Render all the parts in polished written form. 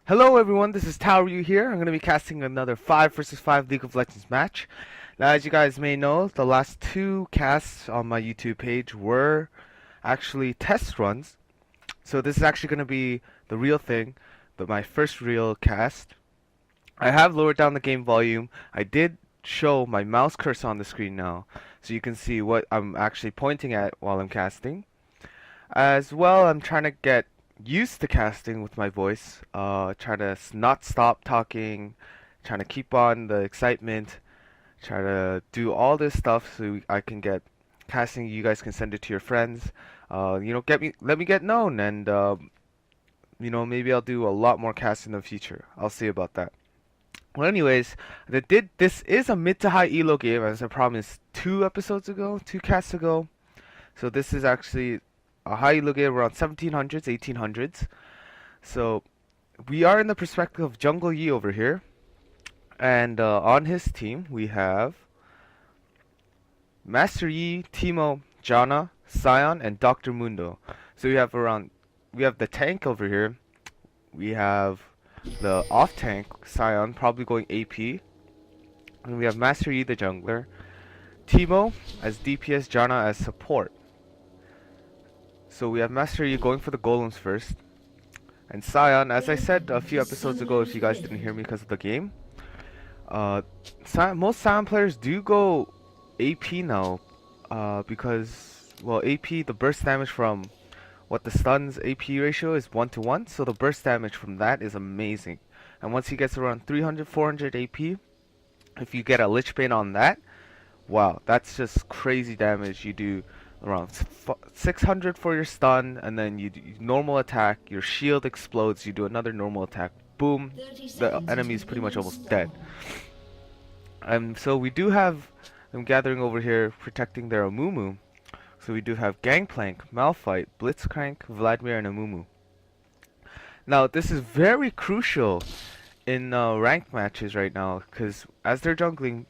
Hello everyone, this is Taoryu here. I'm going to be casting another 5 versus 5 League of Legends match. Now, as you guys may know, the last two casts on my YouTube page were actually test runs. So this is actually going to be the real thing, my first real cast. I have lowered down the game volume. I did show my mouse cursor on the screen now, so you can see what I'm actually pointing at while I'm casting. As well, I'm trying to get used to casting with my voice. Try to not stop talking, trying to keep on the excitement, try to do all this stuff so I can get casting. You guys can send it to your friends. Let me get known, and maybe I'll do a lot more casting in the future. I'll see about that. Well, anyways, this is a mid to high elo game, as I promised two casts ago. So this is actually a high elo game around 1700s, 1800s. So we are in the perspective of Jungle Yi over here, and on his team we have Master Yi, Timo, Jana, Sion, and Dr. Mundo. So we have the tank over here. We have the off tank Sion, probably going AP, and we have Master Yi the jungler, Timo as DPS, Jana as support. So we have Master Yi going for the golems first. And Sion, as I said a few episodes ago, if you guys didn't hear me because of the game, most Sion players do go AP now, because, well, AP, the burst damage from what the stun's AP ratio is 1 to 1, so the burst damage from that is amazing. And once he gets around 300, 400 AP, if you get a Lich Bane on that, wow, that's just crazy damage. You do around 600 for your stun, and then you do normal attack, your shield explodes, you do another normal attack, boom, the enemy is pretty much almost dead. So we do have them gathering over here protecting their Amumu. So we do have Gangplank, Malphite, Blitzcrank, Vladimir, and Amumu. Now this is very crucial in ranked matches right now, because as they're jungling,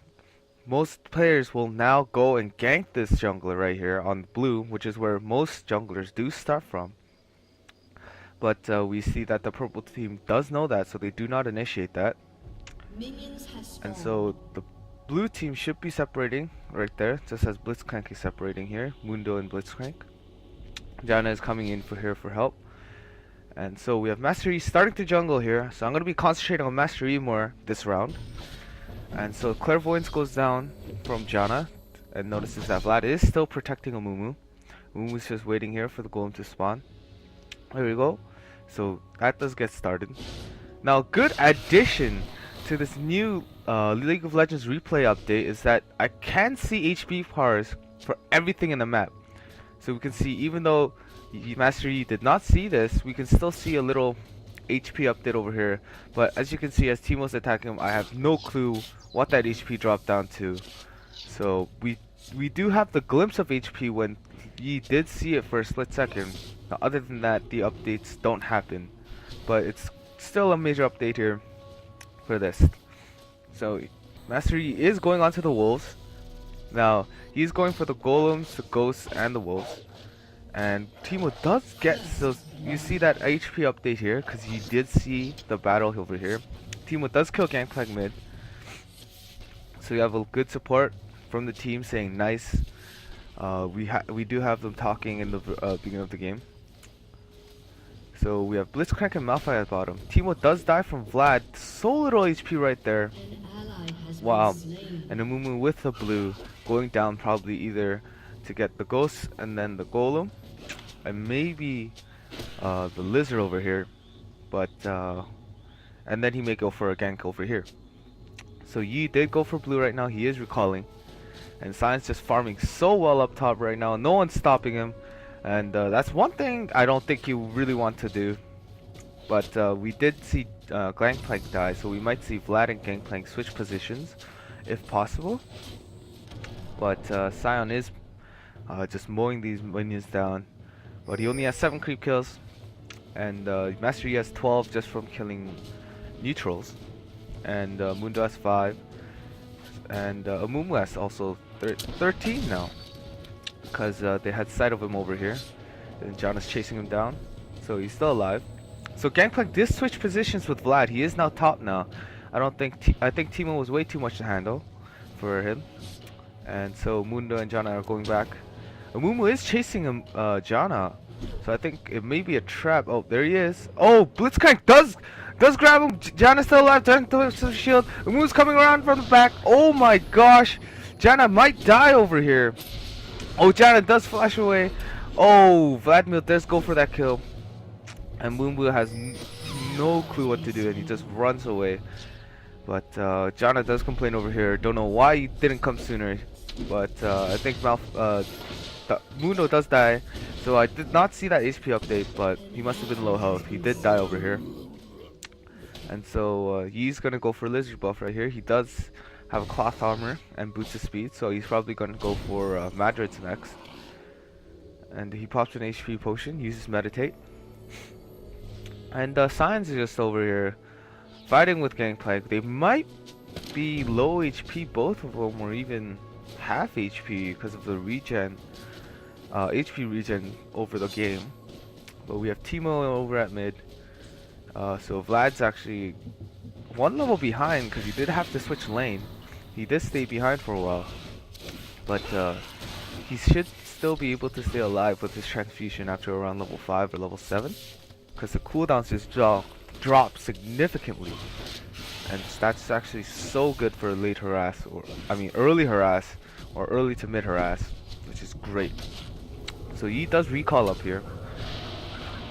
most players will now go and gank this jungler right here on blue, which is where most junglers do start from. But we see that the purple team does know that, so they do not initiate that. And so the blue team should be separating right there, just as Blitzcrank is separating here, Mundo and Blitzcrank. Jana is coming in here for help. And so we have Master Yi starting to jungle here, so I'm going to be concentrating on Master Yi more this round. And so Clairvoyance goes down from Jana, and notices that Vlad is still protecting Amumu. Amumu's just waiting here for the golem to spawn. There we go. So that does get started. Now, good addition to this new League of Legends replay update is that I can see HP bars for everything in the map. So we can see, even though Master Yi did not see this, we can still see a little HP update over here. But as you can see, as Timo's attacking him, I have no clue what that HP dropped down to. So we do have the glimpse of HP when Yi did see it for a split second. Now, other than that, the updates don't happen. But it's still a major update here for this. So Master Yi is going onto the wolves. Now he's going for the golems, the ghosts, and the wolves. And Timo does get, so you see that HP update here because he did see the battle over here. Timo does kill Gangplank mid. So you have a good support from the team saying nice. We do have them talking in the beginning of the game. So we have Blitzcrank and Malphite at the bottom. Timo does die from Vlad. So little HP right there. Wow. And Amumu with the blue going down, probably either to get the ghost and then the golem, and maybe the lizard over here, but and then he may go for a gank over here. So Yi did go for blue right now. He is recalling, and Sion's just farming so well up top right now. No one's stopping him, and that's one thing I don't think you really want to do. But we did see Gangplank die, so we might see Vlad and Gangplank switch positions if possible. But Sion is just mowing these minions down, but he only has 7 creep kills, and Master Yi has 12 just from killing neutrals, and Mundo has 5, and Amumu has also 13 now, because they had sight of him over here, and John is chasing him down, so he's still alive. So Gangplank did switch positions with Vlad. He is now top now. I think Timo was way too much to handle for him. And so Mundo and Jana are going back. Amumu is chasing him, Jana. So I think it may be a trap. Oh, there he is. Oh, Blitzcrank does grab him. Jana's still alive. Turn to the shield. Amumu's coming around from the back. Oh my gosh. Jana might die over here. Oh, Jana does flash away. Oh, Vladimir does go for that kill. And Moonblue has no clue what to do, and he just runs away. But Jana does complain over here. Don't know why he didn't come sooner. But I think Mundo does die. So I did not see that HP update, but he must have been low health. He did die over here. And so he's going to go for Lizard buff right here. He does have a cloth armor and boots of speed, so he's probably going to go for Madrid's next. And he pops an HP potion, uses Meditate. And Science is just over here fighting with Gangplank. They might be low HP, both of them, or even half HP because of the regen, HP regen over the game. But we have Timo over at mid. So Vlad's actually one level behind because he did have to switch lane. He did stay behind for a while. But he should still be able to stay alive with his transfusion after around level 5 or level 7. Because the cooldowns just drop significantly. And that's actually so good for late harass, or I mean early harass, or early to mid harass, which is great. So he does recall up here.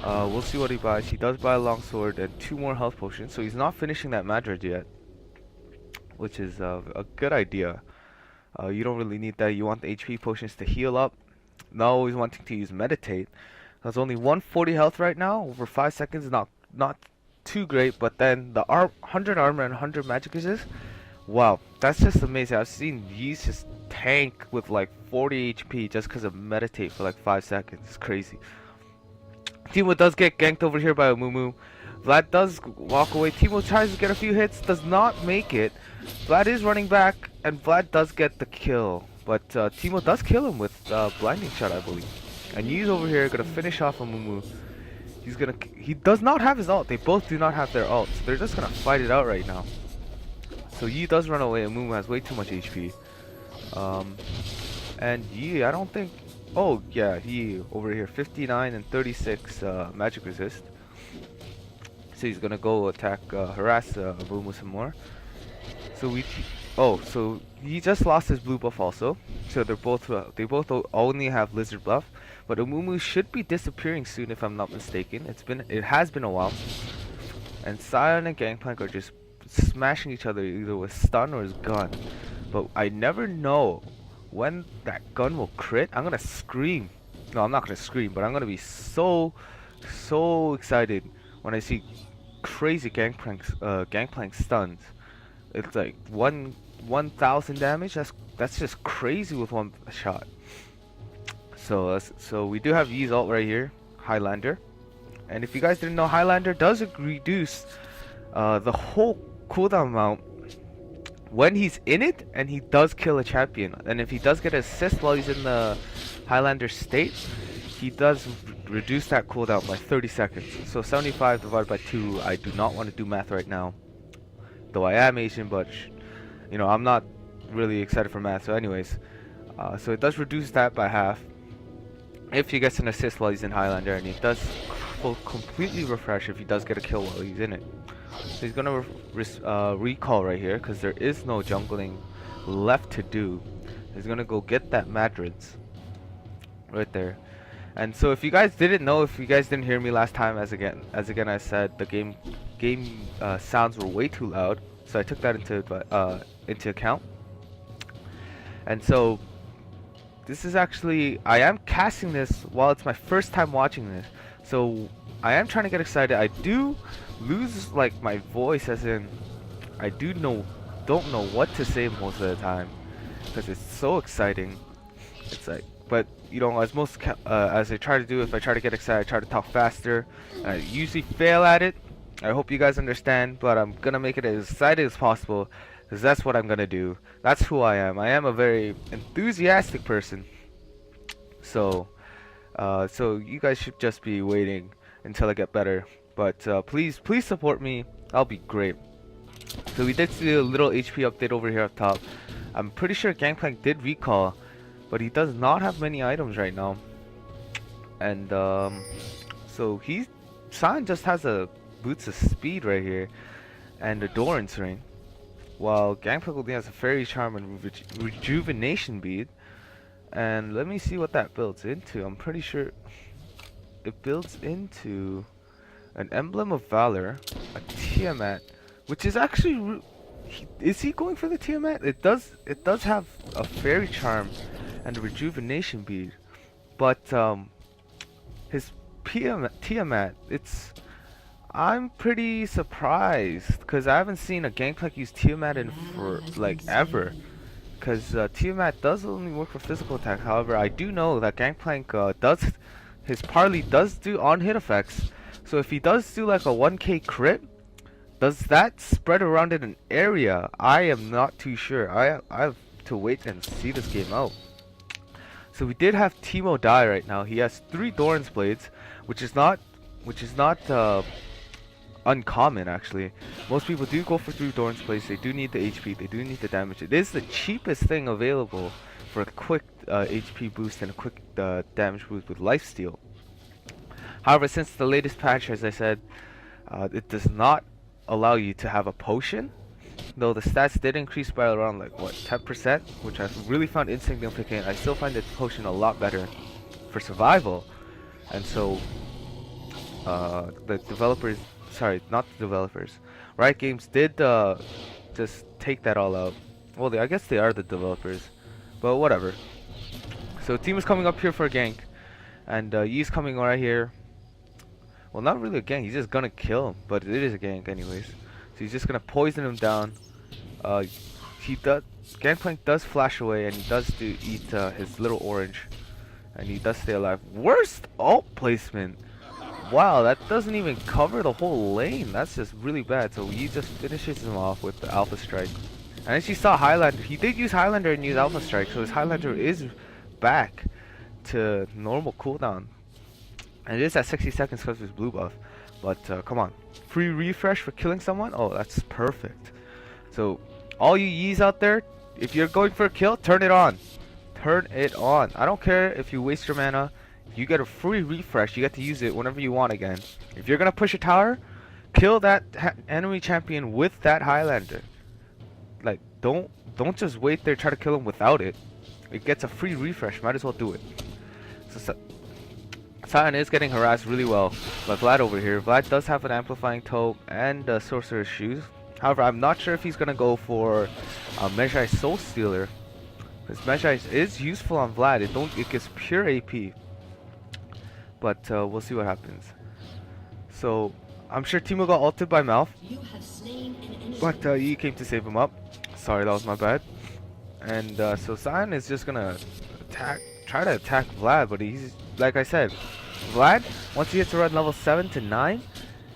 We'll see what he buys. He does buy a longsword and 2 more health potions, so he's not finishing that Madrid yet, which is a good idea. You don't really need that. You want the HP potions to heal up. Not always wanting to use Meditate. There's only 140 health right now. Over 5 seconds, not too great. But then the 100 armor and 100 magic resist. Wow, that's just amazing. I've seen these just tank with like 40 HP just because of Meditate for like 5 seconds. It's crazy. Timo does get ganked over here by Amumu. Vlad does walk away. Timo tries to get a few hits, does not make it. Vlad is running back, and Vlad does get the kill. But Timo does kill him with blinding shot, I believe. And Yi's over here gonna finish off Amumu. He does not have his ult. They both do not have their ult, so they're just gonna fight it out right now. So Yi does run away. Amumu has way too much HP. And Yi, I don't think. Oh yeah, he over here 59 and 36 magic resist. So he's gonna go attack, harass Amumu some more. So he just lost his blue buff also. So they both only have lizard buff. But Amumu should be disappearing soon if I'm not mistaken. It has been a while. And Sion and Gangplank are just smashing each other either with stun or his gun. But I never know when that gun will crit. I'm gonna scream. No, I'm not gonna scream, but I'm gonna be so excited when I see crazy Gangplank stuns. It's like 1,000 damage. That's just crazy with one shot. So we do have Yi's ult right here, Highlander. And if you guys didn't know, Highlander does reduce the whole cooldown amount when he's in it, and he does kill a champion. And if he does get an assist while he's in the Highlander state, he does reduce that cooldown by 30 seconds. So 75 divided by 2, I do not want to do math right now. Though I am Asian, but you know, I'm not really excited for math. So anyways, so it does reduce that by half if he gets an assist while he's in Highlander, and he does completely refresh if he does get a kill while he's in it. So he's gonna recall right here because there is no jungling left to do. He's gonna go get that Madrids right there. And so if you guys didn't know, if you guys didn't hear me last time, as again I said, the game sounds were way too loud, so I took that into account. And so this is actually, I am casting this while it's my first time watching this, so I am trying to get excited. I do lose like my voice, as in I don't know what to say most of the time because it's so exciting. It's like, but you know, as I try to do, if I try to get excited, I try to talk faster. I usually fail at it. I hope you guys understand, but I'm gonna make it as excited as possible because that's what I'm gonna do. That's who I am. I am a very enthusiastic person. So you guys should just be waiting until I get better. But please support me. That'll be great. So we did see a little HP update over here up top. I'm pretty sure Gangplank did recall, but he does not have many items right now. And so Sion just has a boots of speed right here and a Doran's ring, while Gangplank only has a fairy charm and rejuvenation bead. And let me see what that builds into. I'm pretty sure it builds into an emblem of valor, a Tiamat, which is actually is he going for the Tiamat? It does have a fairy charm and a rejuvenation bead, but his Tiamat, I'm pretty surprised because I haven't seen a Gangplank use Tiamat in for like ever. Because Tiamat does only work for physical attack. However, I do know that Gangplank his parley does do on hit effects. So if he does do like a 1k crit, does that spread around in an area? I am not too sure. I have to wait and see this game out. So we did have Teemo die right now. He has 3 Doran's blades, which is not uncommon actually. Most people do go for 3 Doran's blades. They do need the HP. They do need the damage. It is the cheapest thing available for a quick HP boost and a quick damage boost with lifesteal. However, since the latest patch, as I said, it does not allow you to have a potion, though the stats did increase by around like what 10%, which I really found insignificant. I still find the potion a lot better for survival, and so the developers, sorry, not the developers, Riot Games did just take that all out. Well, I guess they are the developers, but whatever. So team is coming up here for a gank, and Yi's coming right here. Well, not really a gank, he's just gonna kill him, but it is a gank anyways. So he's just gonna poison him down. Gangplank does flash away, and he does eat his little orange, and he does stay alive. Worst ult placement! Wow, that doesn't even cover the whole lane. That's just really bad. So he just finishes him off with the Alpha Strike. And as you saw, Highlander, he did use Highlander and use Alpha Strike, so his Highlander is back to normal cooldown. And it is at 60 seconds because of his blue buff. But come on, free refresh for killing someone? Oh, that's perfect. So all you Yis out there, if you're going for a kill, turn it on. Turn it on. I don't care if you waste your mana. You get a free refresh. You get to use it whenever you want again. If you're gonna push a tower, kill that enemy champion with that Highlander. Like, don't just wait there try to kill him without it. It gets a free refresh. Might as well do it. So Sion is getting harassed really well by Vlad over here. Vlad does have an amplifying toe and sorcerer's shoes. However, I'm not sure if he's gonna go for Mejai Soul Stealer, because Mejai is useful on Vlad. It gives pure AP. But we'll see what happens. So I'm sure Teemo got ulted by Malf, but Yi came to save him up. Sorry, that was my bad. And so Sion is just gonna try to attack Vlad, but he's, like I said, Vlad, once he hits around level 7 to 9,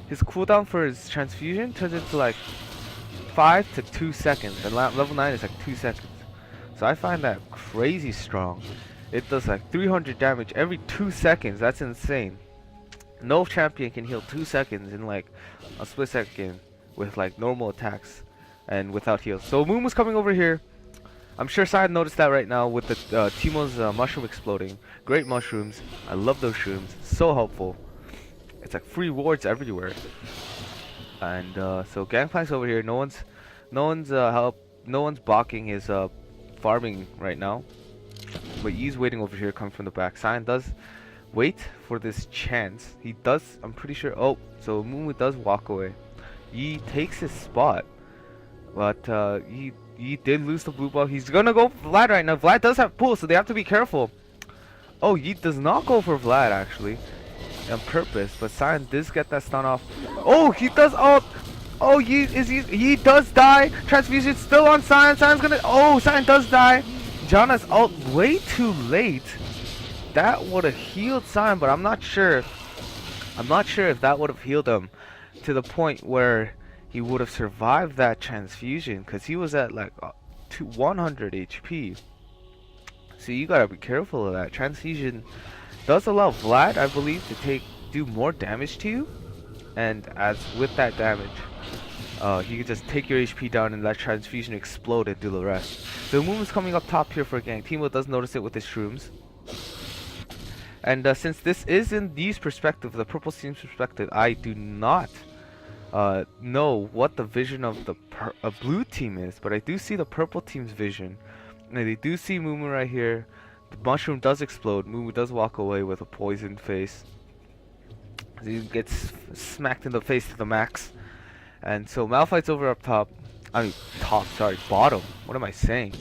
his cooldown for his transfusion turns into like 5 to 2 seconds, and level 9 is like 2 seconds. So I find that crazy strong. It does like 300 damage every 2 seconds. That's insane. No champion can heal 2 seconds in like a split second with like normal attacks and without heals. So Moon was coming over here. I'm sure Sion noticed that right now with the Teemo's mushroom exploding. Great mushrooms. I love those shrooms. So helpful. It's like free wards everywhere. And so Gangplank's over here. No one's blocking his farming right now. But Yi's waiting over here, coming from the back. Sion does wait for this chance. He does, I'm pretty sure. Oh, so Moon does walk away. Yi takes his spot, but Yi did lose the blue buff. He's gonna go for Vlad right now. Vlad does have pull, so they have to be careful. Oh, Yi does not go for Vlad actually, on purpose. But Sion does get that stun off. Oh, he does. Oh, Yi does die. Transfusion still on Sion. Sion's gonna. Oh, Sion does die. Janna's ult way too late. That would have healed Sion, but I'm not sure. I'm not sure if that would have healed him to the point where he would have survived that transfusion, because he was at like 100 HP. So you gotta be careful of that. Transfusion does allow Vlad, I believe, to do more damage to you, and as with that damage, you can just take your HP down and let transfusion explode and do the rest. The Moon is coming up top here for gank. Teemo does notice it with his shrooms. And since this is in D's perspective, the purple team's perspective, I do not know what the vision of the blue team is, but I do see the purple team's vision. And they do see Mumu right here. The mushroom does explode. Mumu does walk away with a poisoned face. He gets smacked in the face to the max. And so Malphite's over up top. I mean, top, sorry, bottom. What am I saying?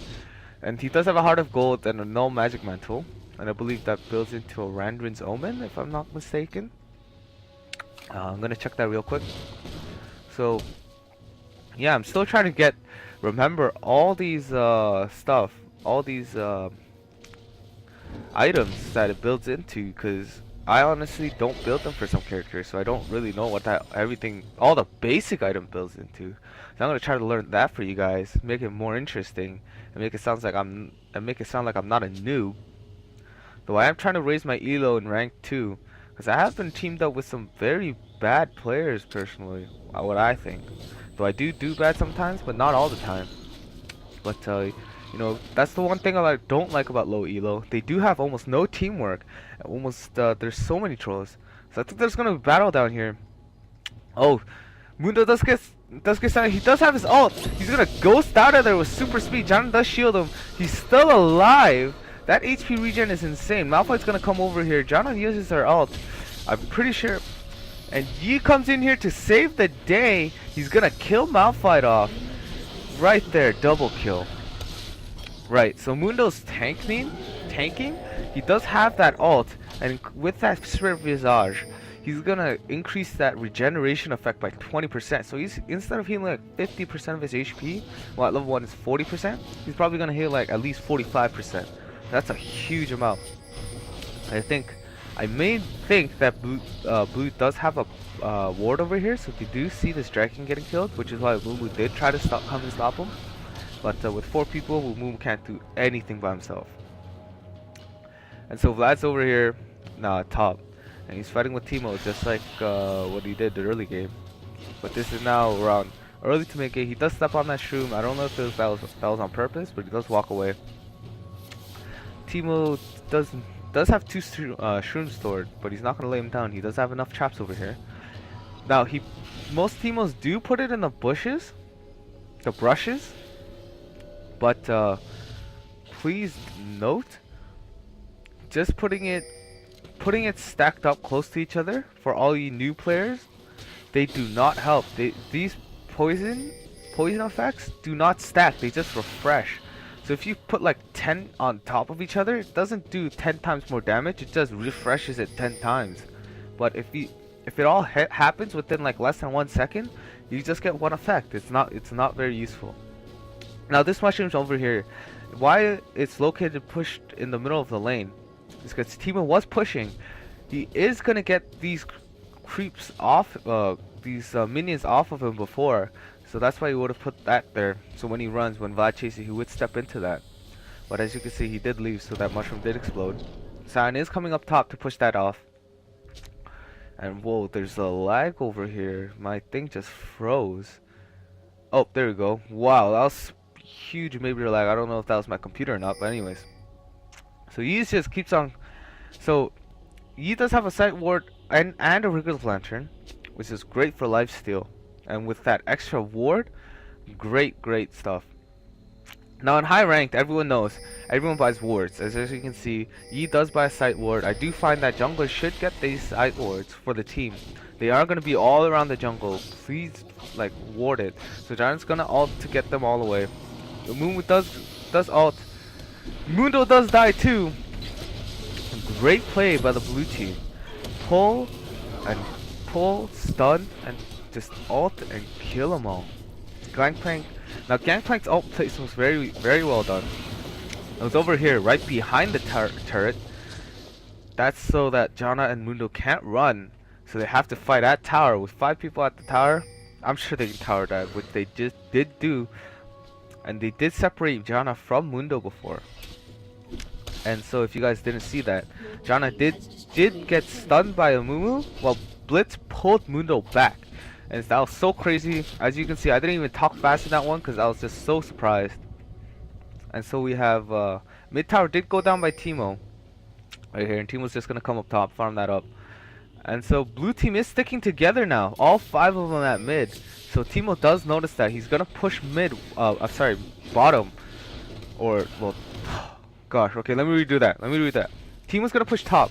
And he does have a Heart of Gold and a Null Magic Mantle. And I believe that builds into a Randrin's Omen, if I'm not mistaken. I'm gonna check that real quick. So, yeah, I'm still trying to remember all these stuff, all these items that it builds into, because I honestly don't build them for some characters, so I don't really know what all the basic item builds into. So I'm gonna try to learn that for you guys, make it more interesting, and make it sound like I'm not a noob. Though I am trying to raise my elo in rank 2, because I have been teamed up with some very bad players personally, what I think. Though I do bad sometimes, but not all the time. But you know, that's the one thing I don't like about low elo. They do have almost no teamwork. There's so many trolls. So I think there's gonna be a battle down here. Oh, Mundo does get started. He does have his ult. He's gonna ghost out of there with super speed. John does shield him. He's still alive. That HP regen is insane. Malphite's gonna come over here. Janna uses her ult. I'm pretty sure. And Yi comes in here to save the day. He's gonna kill Malphite off. Right there, double kill. Right, so Mundo's tanking. He does have that ult. And with that Spirit Visage, he's gonna increase that regeneration effect by 20%. So he's, instead of healing like 50% of his HP, well at level 1 is 40%, he's probably gonna heal like at least 45%. That's a huge amount. I may think that blue does have a ward over here, so they do see this dragon getting killed, which is why Mumu did try to come and stop him. But with 4 people, Mumu can't do anything by himself. And so Vlad's over here, top, and he's fighting with Teemo just like what he did the early game. But this is now around early to mid game. He does step on that shroom. I don't know if that was on purpose, but he does walk away. Teemo does have 2 shrooms stored, but he's not gonna lay him down. He does have enough traps over here. Now most Teemos do put it in the bushes, the brushes, but please note, just putting it stacked up close to each other for all you new players, they do not help. These poison effects do not stack. They just refresh. So if you put like 10 on top of each other, it doesn't do 10 times more damage. It just refreshes it 10 times. But if it all happens within like less than 1 second, you just get one effect. It's not very useful. Now this mushroom's over here. Why it's located pushed in the middle of the lane is because Teemo was pushing. He is gonna get these creeps off, these minions off of him before. So that's why he would have put that there. So when he runs, when Vlad chases, he would step into that. But as you can see, he did leave, so that mushroom did explode. Sion is coming up top to push that off. And whoa, there's a lag over here. My thing just froze. Oh, there we go. Wow, that was huge major lag. I don't know if that was my computer or not, but anyways. So Yi just keeps on. So Yi does have a sight ward and a Wriggles Lantern, which is great for lifesteal. And with that extra ward, great stuff. Now in high ranked, everyone knows, everyone buys wards. As you can see, Yi does buy a sight ward. I do find that junglers should get these sight wards for the team. They are going to be all around the jungle. Please, like, ward it. So Giant's going to ult to get them all away. The Mumu does ult. Mundo does die too. Great play by the blue team. Pull, stun, and just ult and kill them all. Gangplank. Now Gangplank's ult place was very well done. It was over here, right behind the turret. That's so that Janna and Mundo can't run. So they have to fight at tower. With 5 people at the tower, I'm sure they can tower dive, which they just did do. And they did separate Janna from Mundo before. And so if you guys didn't see that, Janna did get stunned by a Mumu. Well, Blitz pulled Mundo back. And that was so crazy. As you can see, I didn't even talk fast in that one because I was just so surprised. And so we have mid tower did go down by Teemo right here, and Teemo's just gonna come up top, farm that up. And so blue team is sticking together now, all 5 of them at mid. So Teemo does notice that he's gonna push mid. Sorry, bottom, or well, gosh. Okay, let me redo that. Teemo's gonna push top,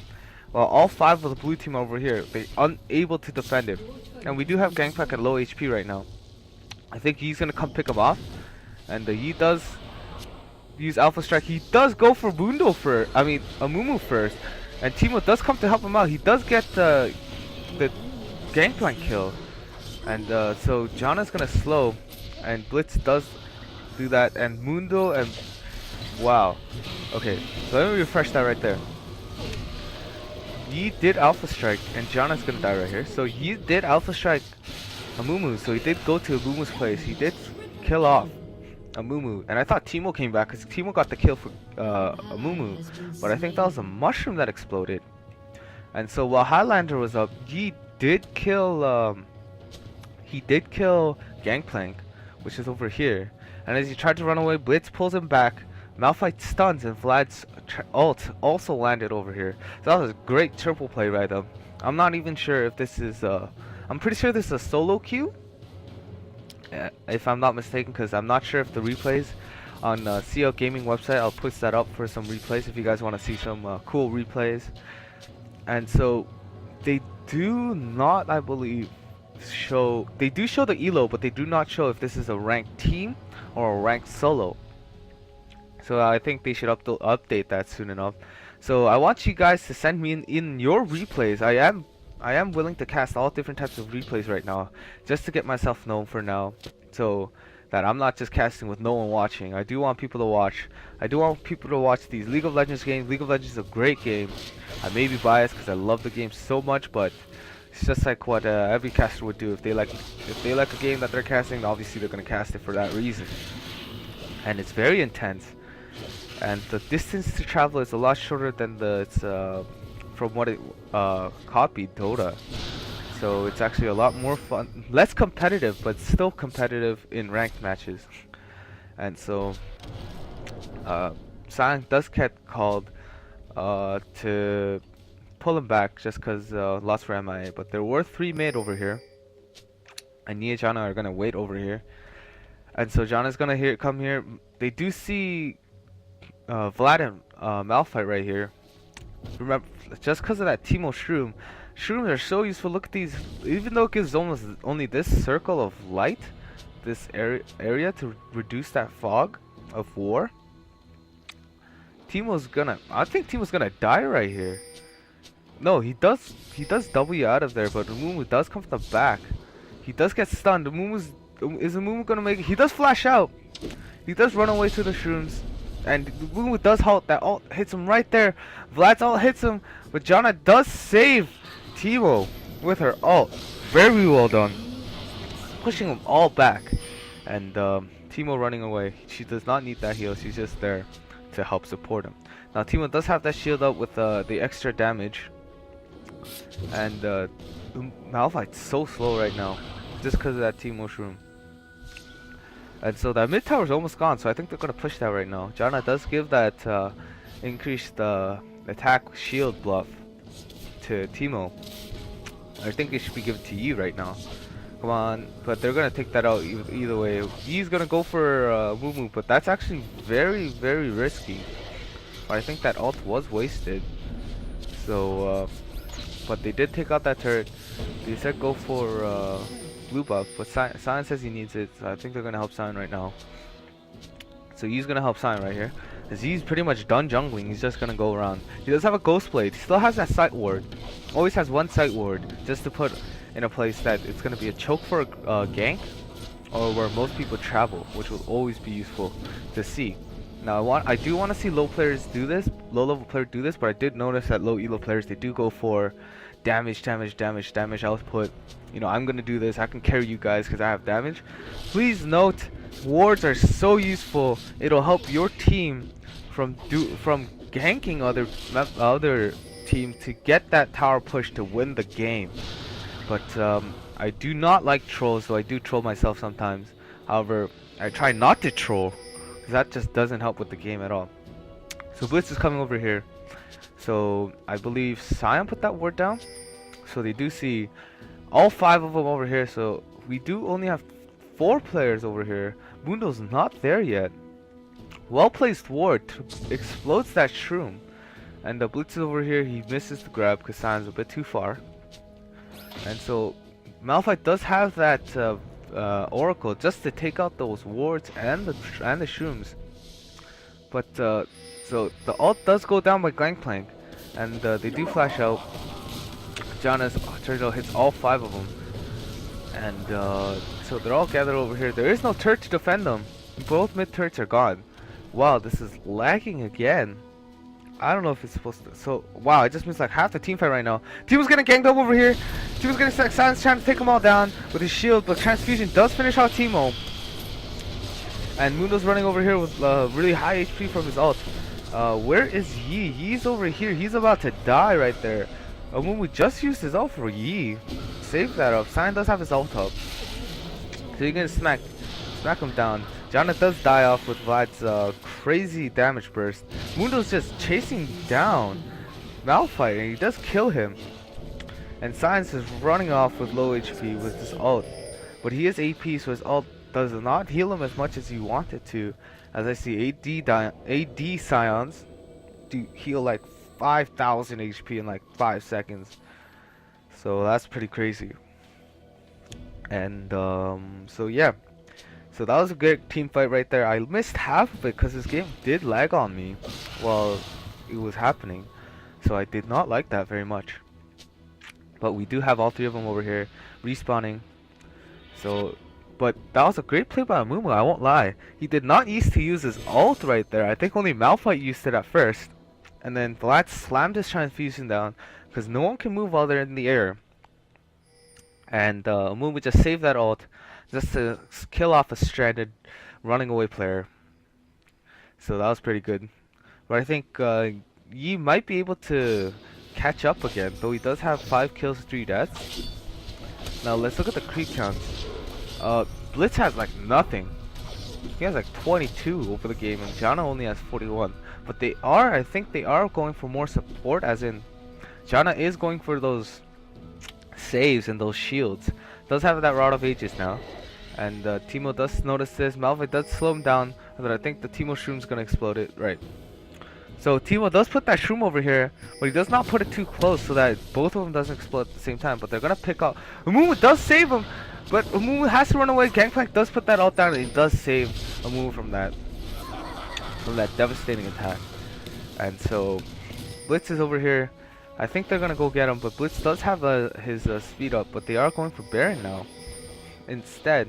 while all 5 of the blue team over here they unable to defend him. And we do have Gangplank at low HP right now. I think he's gonna come pick him off, and he does use Alpha Strike. He does go for Amumu first, and Teemo does come to help him out. He does get the Gangplank kill, and so Janna's gonna slow, and Blitz does do that, and Mundo and wow. Okay, so let me refresh that right there. He did Alpha Strike, and Janna's gonna die right here. So he did Alpha Strike Amumu, so he did go to Amumu's place. He did kill off Amumu, and I thought Teemo came back because Teemo got the kill for Amumu, but I think that was a mushroom that exploded. And so while Highlander was up, he did kill Gangplank, which is over here. And as he tried to run away, Blitz pulls him back. Malphite stuns, and Vlad's ult also landed over here. So that was a great triple play right up. I'm not even sure if this is I'm pretty sure this is a solo queue, if I'm not mistaken, because I'm not sure if the replays on CL Gaming website, I'll push that up for some replays if you guys want to see some cool replays. And so they do not, I believe, show the elo, but they do not show if this is a ranked team or a ranked solo. So I think they should update that soon enough. So I want you guys to send me in your replays. I am willing to cast all different types of replays right now, just to get myself known for now, so that I'm not just casting with no one watching. I do want people to watch. I do want people to watch these League of Legends games. League of Legends is a great game. I may be biased because I love the game so much, but it's just like what every caster would do. If they like a game that they're casting, obviously they're gonna cast it for that reason. And it's very intense, and the distance to travel is a lot shorter than from what it copied Dota. So it's actually a lot more fun, less competitive, but still competitive in ranked matches. And so Sion does get called to pull him back just because lost for MIA. But there were 3 mid over here, and Nia and Janna are gonna wait over here. And so Janna's gonna come here. They do see Vlad and Malphite right here. Remember, just because of that Teemo Shroom. Shrooms are so useful. Look at these. Even though it gives almost only this circle of light, this area to reduce that fog of war. I think Teemo's gonna die right here. No, he does W out of there, but Amumu does come from the back. He does get stunned. Is Amumu gonna make it? He does flash out. He does run away to the shrooms. And Amumu does halt. That ult hits him right there. Vlad's ult hits him. But Janna does save Teemo with her ult. Very well done. Pushing them all back. And Teemo running away. She does not need that heal. She's just there to help support him. Now Teemo does have that shield up with the extra damage. And Malphite's so slow right now, just because of that Teemo Shroom. And so that mid tower is almost gone, so I think they're going to push that right now. Janna does give that increased attack shield buff to Teemo. I think it should be given to Yi right now. Come on, but they're going to take that out either way. Yi's going to go for Mumu, but that's actually very, very risky. But I think that ult was wasted. So, but they did take out that turret. They said go for blue buff, but Sion says he needs it, so I think they're gonna help Sion right now. So he's gonna help Sion right here, as he's pretty much done jungling. He's just gonna go around. He does have a ghost blade. He still has that sight ward. Always has one sight ward, just to put in a place that it's gonna be a choke for a gank, or where most people travel, which will always be useful to see. Now I do want to see low players do this, low level players do this, but I did notice that low elo players, they do go for damage output. You know, I'm gonna do this, I can carry you guys because I have damage. Please note, wards are so useful. It'll help your team from ganking other team to get that tower push to win the game. But I do not like trolls, so I do troll myself sometimes. However, I try not to troll, because that just doesn't help with the game at all. So Blitz is coming over here. So I believe Sion put that ward down. So they do see all 5 of them over here. So we do only have 4 players over here. Mundo's not there yet. Well placed ward explodes that shroom. And the Blitz is over here. He misses the grab because Sion's a bit too far. And so Malphite does have that Oracle just to take out those wards and the shrooms. But so the ult does go down by Gangplank, and they do flash out. Janna's turtle hits all 5 of them, and so they're all gathered over here. There is no turret to defend them. Both mid turrets are gone. Wow, this is lagging again. I don't know if it's supposed to. So wow, I just missed like half the team fight right now. Teemo's getting ganged up over here. Teemo's getting Silence trying to take them all down with his shield, but Transfusion does finish out Teemo. And Mundo's running over here with really high HP from his ult. Where is Yi? Yi's over here. He's about to die right there. Amumu just used his ult for Yi. Save that up. Sion does have his ult up. So you're gonna smack him down. Janna does die off with Vlad's crazy damage burst. Mundo's just chasing down Malphite, and he does kill him. And Sion's is running off with low HP with his ult. But he is AP, so his ult does not heal him as much as you want it to. As I see AD Scions do heal like 5,000 HP in like 5 seconds. So that's pretty crazy. And so yeah. So that was a good team fight right there. I missed half of it because this game did lag on me while it was happening. So I did not like that very much. But we do have all 3 of them over here respawning. So, but that was a great play by Amumu, I won't lie. He did not used to use his ult right there. I think only Malphite used it at first. And then Vlad slammed his Transfusion down because no one can move while they're in the air. And Amumu just saved that ult just to kill off a stranded running away player. So that was pretty good. But I think Yi might be able to catch up again, though he does have 5 kills, 3 deaths. Now let's look at the creep counts. Blitz has like nothing. He has like 22 over the game, and Janna only has 41. But they are, I think they are going for more support, as in Janna is going for those saves and those shields. Does have that Rod of Ages now. And Teemo does notice this. Malphite does slow him down, but I think the Teemo Shroom's gonna explode it. Right. So Teemo does put that Shroom over here, but he does not put it too close so that both of them doesn't explode at the same time. But they're gonna pick out. Amumu does save him, but Amumu has to run away. Gangplank does put that ult down, and he does save Amumu from that devastating attack. And so Blitz is over here. I think they're gonna go get him, but Blitz does have his speed up, but they are going for Baron now instead.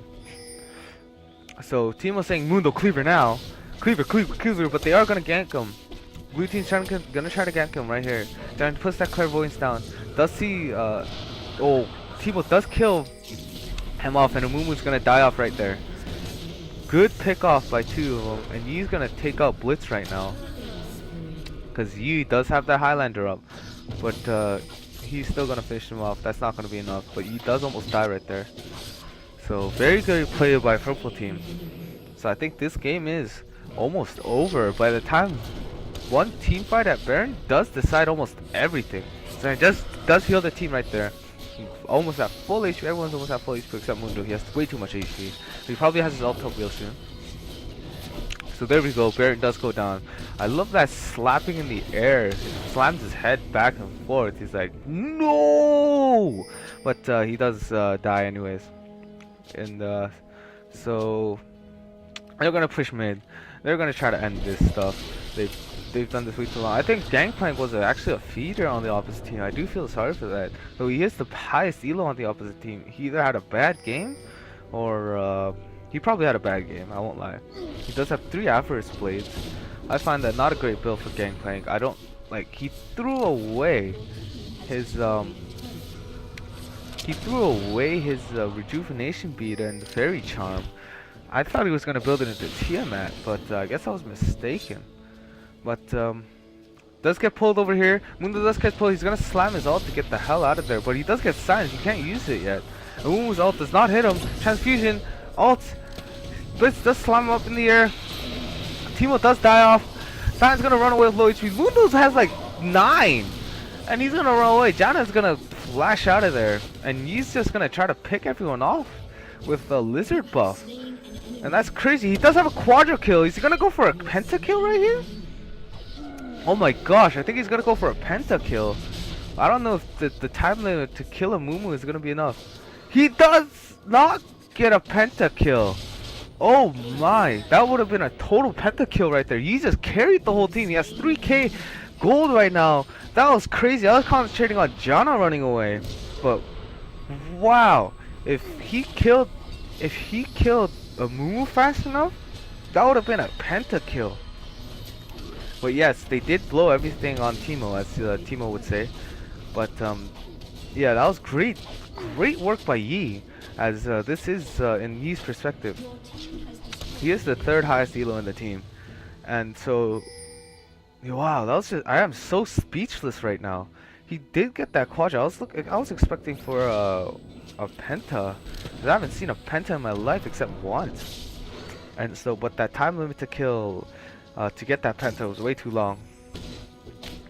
So Teemo's saying Mundo Cleaver now. Cleaver, but they are gonna gank him. Blue team's gonna try to gank him right here. Trying to push that clairvoyance down. Does see oh, Teemo does kill him off, and Amumu's gonna die off right there. Good pick off by 2 of them, and Yi's gonna take out Blitz right now. Cause Yi does have that Highlander up. But he's still gonna finish him off. That's not gonna be enough. But he does almost die right there. So very good play by purple team. So I think this game is almost over. By the time one team fight at Baron does decide almost everything. So it just does heal the team right there. Almost at full HP. Everyone's almost at full HP except Mundo. He has way too much HP. He probably has his ult up real soon. So there we go, Baron does go down. I love that slapping in the air. He slams his head back and forth. He's like, no! But he does die anyways. And so they're gonna push mid. They're gonna try to end this stuff. They've done this way too long. I think Gangplank was actually a feeder on the opposite team. I do feel sorry for that. Though he is the highest elo on the opposite team. He either had a bad game or he probably had a bad game, I won't lie. He does have 3 Avarice Blades. I find that not a great build for Gangplank. I don't like. He threw away his rejuvenation bead and the fairy charm. I thought he was gonna build it into Tiamat, but I guess I was mistaken. But does get pulled over here. Mundo does get pulled. He's gonna slam his ult to get the hell out of there, but he does get silenced. He can't use it yet. Amumu's ult does not hit him. Transfusion, ult, Blitz does slam him up in the air. Teemo does die off. Sion's gonna run away with low HP. Mundo has like 9, and he's gonna run away. Janna's gonna flash out of there, and he's just gonna try to pick everyone off with the lizard buff. And that's crazy. He does have a quadra kill. Is he gonna go for a pentakill right here? Oh my gosh, I think he's gonna go for a pentakill. I don't know if the time limit to kill a Mumu is gonna be enough. He does not get a pentakill. Oh my, that would have been a total pentakill right there. He just carried the whole team. He has 3k gold right now. That was crazy. I was concentrating on Janna running away. But wow, if he killed a Mumu fast enough, that would have been a pentakill. But yes, they did blow everything on Teemo, as Teemo would say. But yeah, that was great work by Yi, as this is in Yi's perspective, he is the 3rd highest elo in the team. And so wow, that was just, I am so speechless right now. He did get that quadra. I was expecting for a penta. I haven't seen a penta in my life except once. And so, but that time limit to kill, to get that penta was way too long.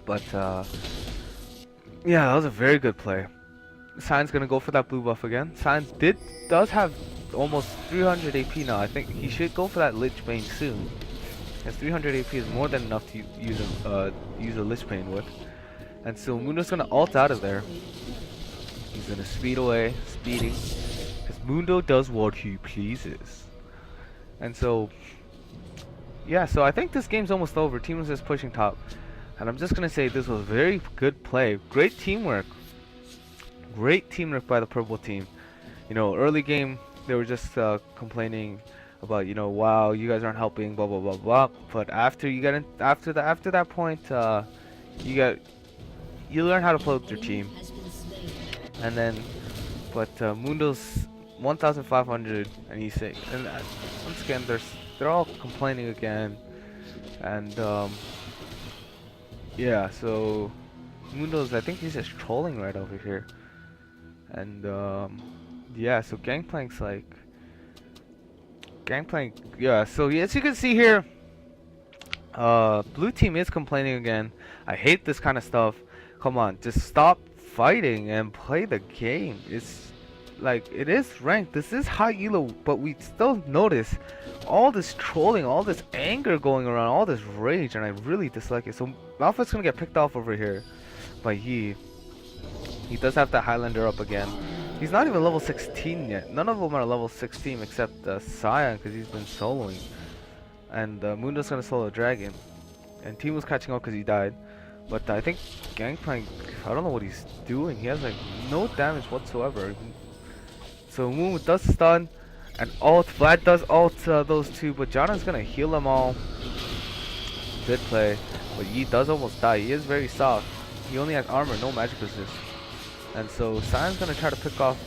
But yeah, that was a very good play. Sion's gonna go for that blue buff again. Sion does have almost 300 AP now. I think he should go for that Lich Bane soon. His 300 AP is more than enough to use a Lich Bane with. And so Mundo's gonna ult out of there. He's gonna speed away, speeding, because Mundo does what he pleases. And so, yeah, so I think this game's almost over. Team is just pushing top. And I'm just gonna say this was very good play. Great teamwork. Great teamwork by the purple team. You know, early game they were just complaining about, you know, wow, you guys aren't helping, blah blah blah blah. But after you get in, after that point, you learn how to play with your team. And then, but Mundo's 1,500, and he's saying, and once again they're all complaining again, and yeah, so Mundo's, I think he's just trolling right over here, and yeah, so Gangplank's like, yeah, so as you can see here, blue team is complaining again. I hate this kind of stuff. Come on, just stop fighting and play the game. It's like, it is ranked, this is high elo, but we still notice all this trolling, all this anger going around, all this rage, and I really dislike it. So Malphite's gonna get picked off over here by Yi. He does have that Highlander up again. He's not even level 16 yet. None of them are level 16 except Sion, because he's been soloing. And Mundo's gonna solo Dragon. And Team was catching up because he died. But I think Gangplank, I don't know what he's doing. He has like no damage whatsoever. So Mumu does stun and ult. Vlad does ult those two, but Janna's gonna heal them all. Good play. But Yi does almost die. He is very soft. He only has armor, no magic resist. And so Sion's gonna try to pick off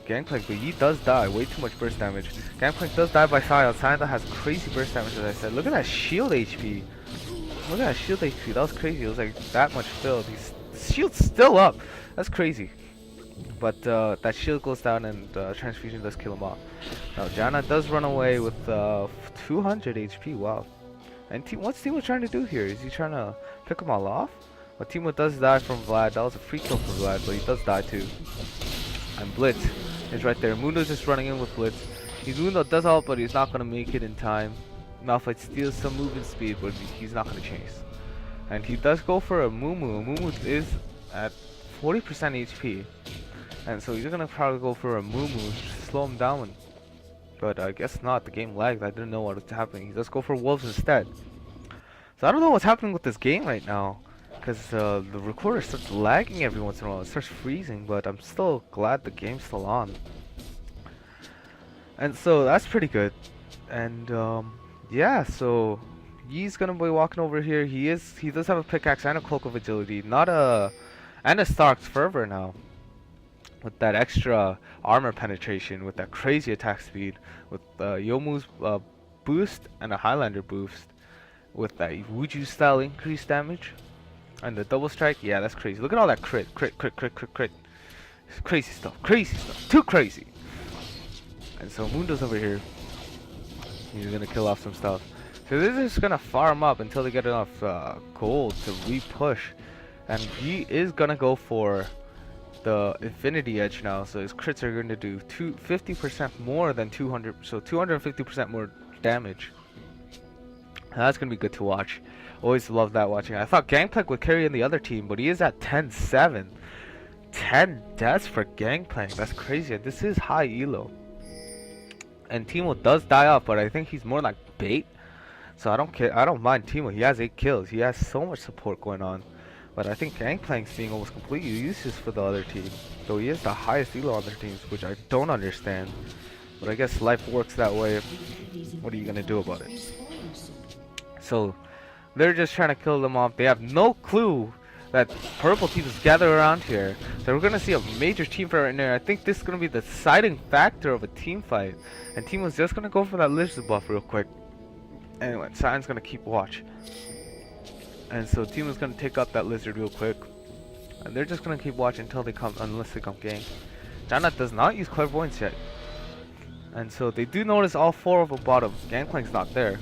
Gangplank, but Yi does die. Way too much burst damage. Gangplank does die by Sion. Sion has crazy burst damage, as I said. Look at that shield HP. Look at that shield HP. That was crazy. It was like that much filled. His shield's still up. That's crazy. But that shield goes down, and transfusion does kill him off. Now Janna does run away with 200 HP. Wow. And what's Teemo trying to do here? Is he trying to pick them all off? But Teemo does die from Vlad. That was a free kill for Vlad, but he does die too. And Blitz is right there. Mundo's just running in with Blitz. Mundo does help, but he's not gonna make it in time. Malphite steals some movement speed, but he's not gonna chase. And he does go for a Mumu. Mumu is at 40% HP. And so he's gonna probably go for a Mumu to slow him down. But I guess not. The game lagged. I didn't know what was happening. He does go for Wolves instead. So I don't know what's happening with this game right now, because the recorder starts lagging every once in a while. It starts freezing, but I'm still glad the game's still on. And so that's pretty good. And yeah, so Yi's gonna be walking over here. He does have a pickaxe and a cloak of agility, and a Stark's fervor now, with that extra armor penetration, with that crazy attack speed, with Youmuu's boost and a Highlander boost, with that Wuju style increased damage. And the double strike, yeah, that's crazy. Look at all that crit, crit, crit, crit, crit, crit. It's crazy stuff, too crazy. And so Mundo's over here. He's gonna kill off some stuff. So this is gonna farm up until they get enough gold to re-push. And he is gonna go for the Infinity Edge now. So his crits are gonna do 50% more than 200, so 250% more damage. And that's gonna be good to watch. Always love that watching. I thought Gangplank would carry in the other team, but he is at 10-7. 10 deaths for Gangplank. That's crazy. This is high elo. And Teemo does die off, but I think he's more like bait. So I don't care. I don't mind Teemo. He has 8 kills. He has so much support going on. But I think Gangplank's being almost completely useless for the other team. Though he is the highest elo on their teams, which I don't understand. But I guess life works that way. What are you gonna do about it? So they're just trying to kill them off. They have no clue that purple team is gathered around here. So we're gonna see a major team fight right now. I think this is gonna be the deciding factor of a team fight. And team was just gonna go for that lizard buff real quick. Anyway, Sion's gonna keep watch. And so team is gonna take up that lizard real quick. And they're just gonna keep watching until they come, unless they come gank. Janna does not use clairvoyance yet. And so they do notice all 4 of the bottom. Gangplank's not there.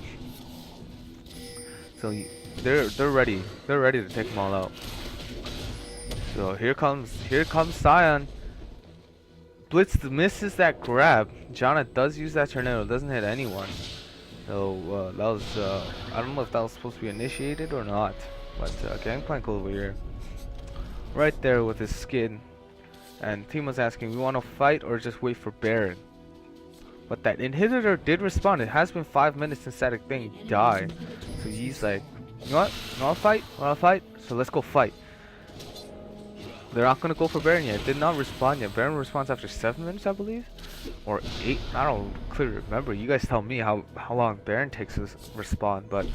So they're ready. They're ready to take them all out. So here comes Sion. Blitz misses that grab. Janna does use that tornado. Doesn't hit anyone. So that was I don't know if that was supposed to be initiated or not. But Gangplank over here, right there with his skin. And team was asking, we want to fight or just wait for Baron? But that inhibitor did respond. It has been 5 minutes since that thing died. So he's like, you know what? You wanna fight? Wanna fight? So let's go fight. They're not gonna go for Baron yet. It did not respond yet. Baron responds after 7 minutes, I believe, or 8. I don't clearly remember. You guys tell me how long Baron takes to respond. But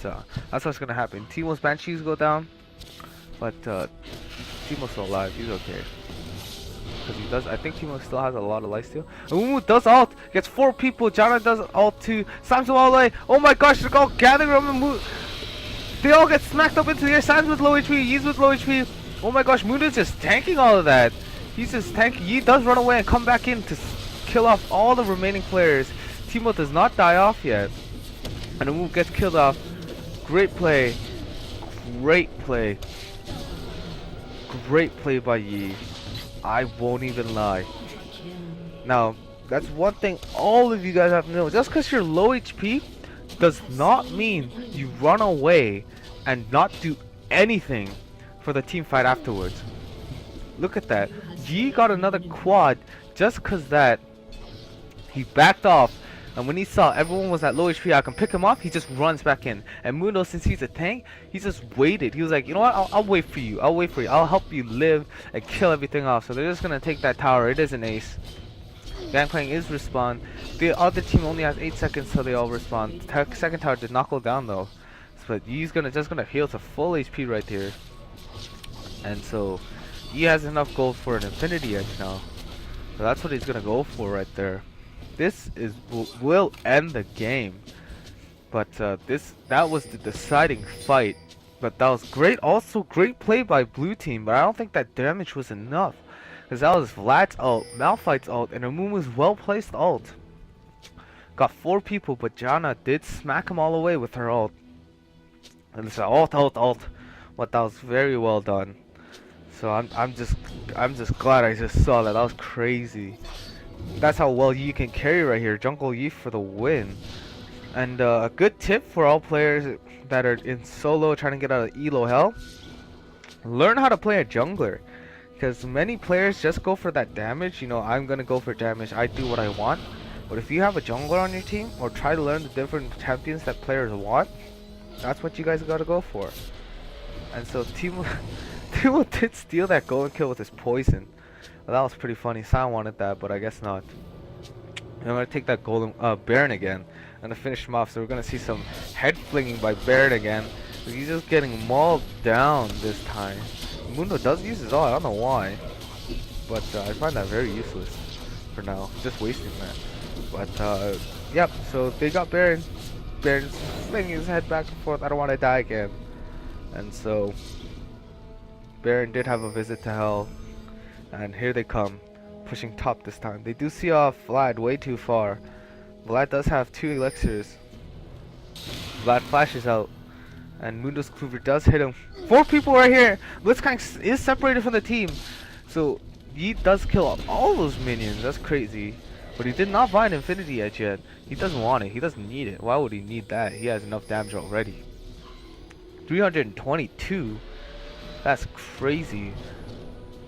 that's what's gonna happen. Teemo's Banshees go down, but Teemo's still alive. He's okay. Because he does, I think Teemo still has a lot of lifesteal. Umu does ult, gets 4 people. Janna does ult too. Sam's all away. Oh my gosh, they're all gathering around the They all get smacked up into the air. Sam's with low HP, Yee's with low HP. Oh my gosh, Moon is just tanking all of that. He's just tanking. Yee does run away and come back in to kill off all the remaining players. Teemo does not die off yet. And Umu gets killed off. Great play. Great play. Great play by Yee. I won't even lie. Now, that's one thing all of you guys have to know. Just because you're low HP does not mean you run away and not do anything for the team fight afterwards. Look at that. Yi got another quad just because that he backed off. And when he saw everyone was at low HP, I can pick him off, he just runs back in. And Mundo, since he's a tank, he just waited. He was like, you know what, I'll wait for you. I'll wait for you. I'll help you live and kill everything off. So they're just going to take that tower. It is an ace. Gangplank is respawn. The other team only has 8 seconds till they all respawn. The second tower did not go down though. But he's just gonna heal to full HP right here. And so he has enough gold for an Infinity Edge now. So that's what he's going to go for right there. This will end the game, but that was the deciding fight. But that was great. Also, great play by blue team. But I don't think that damage was enough, because that was Vlad's ult, Malphite's ult, and Amumu's well placed ult. Got 4 people, but Janna did smack him all away with her ult. And it's ult. But that was very well done. So I'm just glad I just saw that. That was crazy. That's how well Yi can carry right here. Jungle Yi for the win. And a good tip for all players that are in solo trying to get out of elo hell: learn how to play a jungler. Because many players just go for that damage. You know, I'm gonna go for damage. I do what I want. But if you have a jungler on your team, or try to learn the different champions that players want, that's what you guys gotta go for. And so Teemo did steal that golden kill with his poison. Well, that was pretty funny. Sion wanted that, but I guess not. I'm gonna take that golden Baron again. I'm gonna finish him off. So we're gonna see some head flinging by Baron again. He's just getting mauled down this time. Mundo does use his ult. I don't know why, but I find that very useless for now. Just wasting that. But yep. So they got Baron. Baron's flinging his head back and forth. I don't want to die again. And so Baron did have a visit to hell, and here they come, pushing top this time. They do see off Vlad way too far. Vlad does have 2 elixirs. Vlad flashes out, and Mundo's Clover does hit him. 4 people right here. Blitzcrank is separated from the team, so he does kill off all those minions. That's crazy. But he did not find Infinity Edge yet. He doesn't want it. He doesn't need it. Why would he need that? He has enough damage already. 322. That's crazy.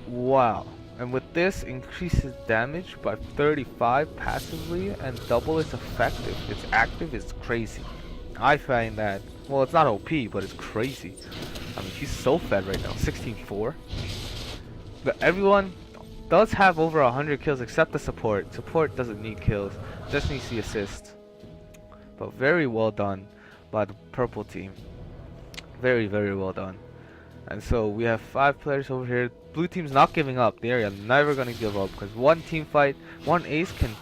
Wow. And with this, increases damage by 35 passively and double its effective. Its active is crazy. I find that, well, it's not OP, but it's crazy. I mean, he's so fed right now. 16-4. But everyone does have over 100 kills except the support. Support doesn't need kills, just needs the assist. But very well done by the purple team. Very, very well done. And so we have 5 players over here. Blue team's not giving up. They are never gonna give up because one team fight, one ace can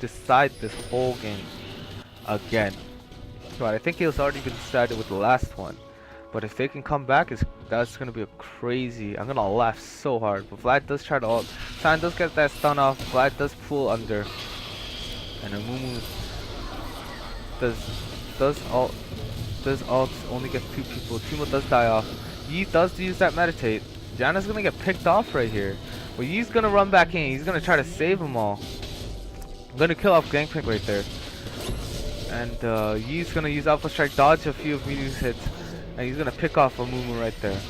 decide this whole game again. But I think it was already been decided with the last one. But if they can come back, that's gonna be a crazy. I'm gonna laugh so hard. But Vlad does try to ult. San does get that stun off. Vlad does pull under, and Amumu does ult only get 2 people. Timo does die off. Yi does use that meditate. Janna's gonna get picked off right here. But Yi's gonna run back in. He's gonna try to save them all. I'm gonna kill off Gangplank right there. And Yi's gonna use Alpha Strike, dodge a few of Mewtwo's hits, and he's gonna pick off Amumu right there.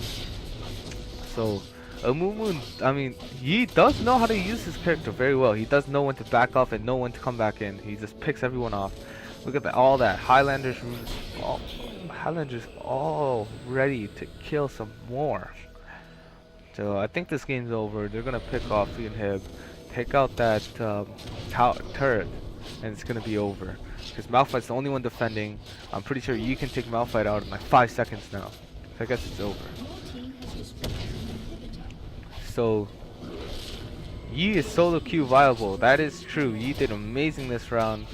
So Amumu, I mean, Yi does know how to use his character very well. He does know when to back off and know when to come back in. He just picks everyone off. Look at that, all that Highlanders, Highlanders all ready to kill some more. So I think this game's over. They're gonna pick off the inhib, take out that turret, and it's gonna be over. Because Malphite's the only one defending. I'm pretty sure you can take Malphite out in like 5 seconds now. So I guess it's over. So Yi is solo queue viable. That is true. Yi did amazing this round.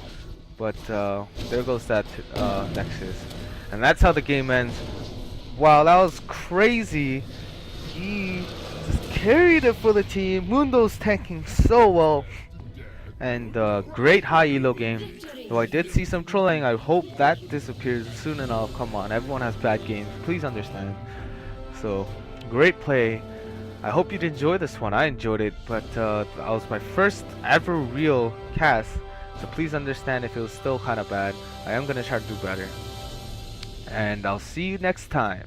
But there goes that Nexus. And that's how the game ends. Wow, that was crazy. He just carried it for the team. Mundo's tanking so well. And great high elo game. Though I did see some trolling, I hope that disappears soon enough. Come on, everyone has bad games. Please understand. So, great play. I hope you did enjoy this one. I enjoyed it, but that was my first ever real cast. So please understand if it was still kind of bad. I am going to try to do better. And I'll see you next time.